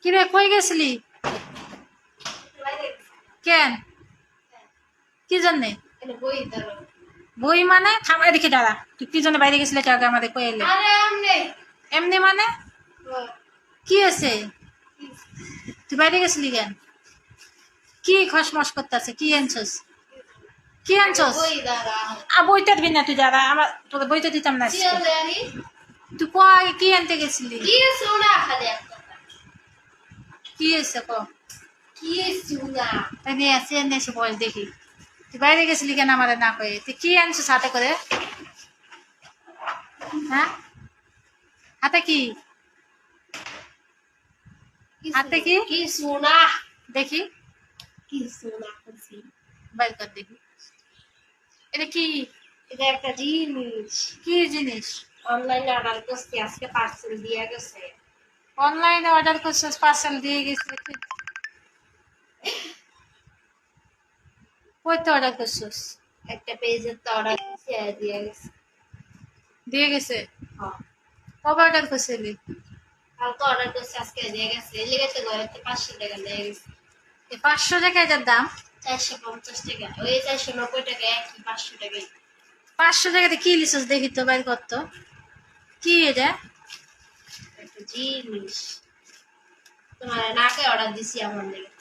কিরে কই গেছিলি? কেন? কি জন্যে? বই মানে থামাই দেখি দাঁড়া, তুই কি জন্য বাইরে গেছিলি? আগে আমাদের কই এলে? এমনি মানে কি আছে? তুই বাইরে গেছিলি কেন? কি খসমস করতেছে? কি আনছস? কি আনছস? বইটা দিবি না তুই? দাঁড়া, আমার তোর বইটা দিতাম না। তুই কয় কি আনতে গেছিলি? কি এসে ক নিয়ে আসি, এনে এসে বয়স দেখি। তুই বাইরে গেছিলি কেন আমাদের না কয়ে? তুই কি আনছিস হাতে করে? হ্যাঁ, হাতে কি? হাতে কি? কি সোনা দেখি, কি সোনা করছি। বাইর কর দেখি। এটা কি? এটা একটা জিনিস কি জিনিস? অনলাইনে অর্ডার করছি, আজকে পার্সেল দিয়ে গেছে। অনলাইনে অর্ডার করছিস, পার্সেল দিয়ে গেছে? কইতে অর্ডার করছিস? একটা পেজের তো অর্ডার করছি, দিয়ে গেছে। দিয়ে গেছে? হ্যাঁ, কবে অর্ডার করছিলি? কালকে অর্ডার করছি, আজকে দিয়ে গেছে। এই লেগেছে ঘরে 500 টাকা লেগে গেছে। 500 টাকা এটার দাম? 450 টাকা, ওই 490 টাকা, একই 500 টাকাই। 500 টাকাতে কি লিছিস দেখি তো, বাইর কর তো। কি এটা? একটা জিনিস তোমার নাকে অর্ডার দিছি আমার লেগে।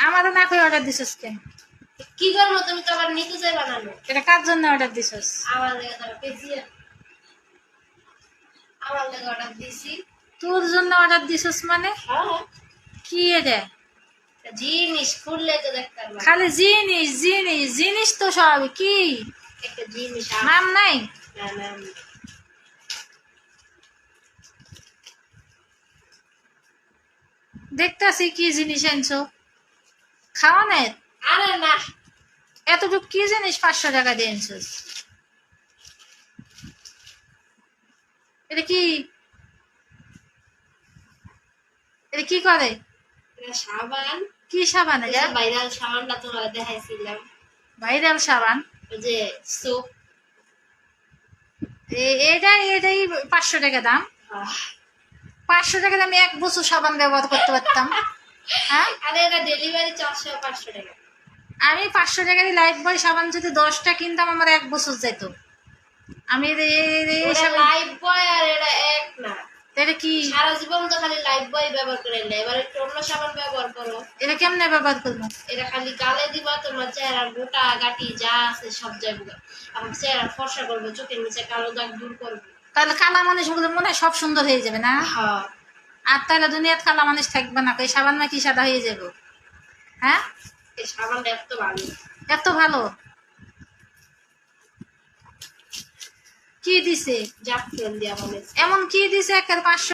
আমাদের না কই অর্ডার দিছিস কেন? কি করবো, তুমি তো আবার নিতে চাই বানানো। এটা কার জন্য অর্ডার দিছিস? আমার লেগে তো পেয়েছি, আমার লেগে অর্ডার দিছি। তোর জন্য অর্ডার দিছিস মানে? হ্যাঁ, কি এটা? একটা জিনিস খুললে তো দেখতে পারবা। খালি জিনিস জিনিস জিনিস তো সব। কি একটা জিনিস নাম নাই? না না, দেখতাছি কি জিনিস আনছো, খাওয়ানের? আরে না, এতটুকু কি জিনিস 500 টাকা দিয়ে আনছিস? এটা কি? এটা কি করে? এটা সাবান। কি সাবান এটা? ভাইরাল সাবানটা তোমার দেখাইছিলাম, ভাইরাল সাবান? ওই যে সোপ। এটাই 500 টাকা দাম? 500 টাকা দামে 1 বছর সাবান ব্যবহার করতে পারতাম। হ্যাঁ, আরে এটা ডেলিভারি 400-500 টাকা। আমি 500 টাকা দিয়ে লাইফ বয় সাবান যদি 10টা কিনতাম, আমার 1 বছর যেত। আমি এই ওটা সাবান। লাইফ বয় আর এটা এক না। এটা কি? সারা জীবন তো খালি লাইফ বয় ব্যবহার করে না, এবার একটু অন্য সাবান ব্যবহার করো। এটা কেমনে ব্যবহার করবো? এটা খালি গালে দিবা, তোমার চেহারার গোটা গাটি যা আছে সব যাবে। আমার চেহারা ফর্সা করবে, চোখের নিচে কালো দাগ দূর করবে। তাহলে কালা মানুষগুলো মনে হয় সব সুন্দর হয়ে যাবে না? হ্যাঁ, আর তাহলে দুনিয়াত কালা মানুষ থাকবে না, এই সাবান নাকি সাদা হয়ে যাবো? হ্যাঁ, এই সাবানটা এত ভালো। এত ভালো? কি দিছে? জাফরান দিয়া বানাইছে। এমন কি দিছে একের 500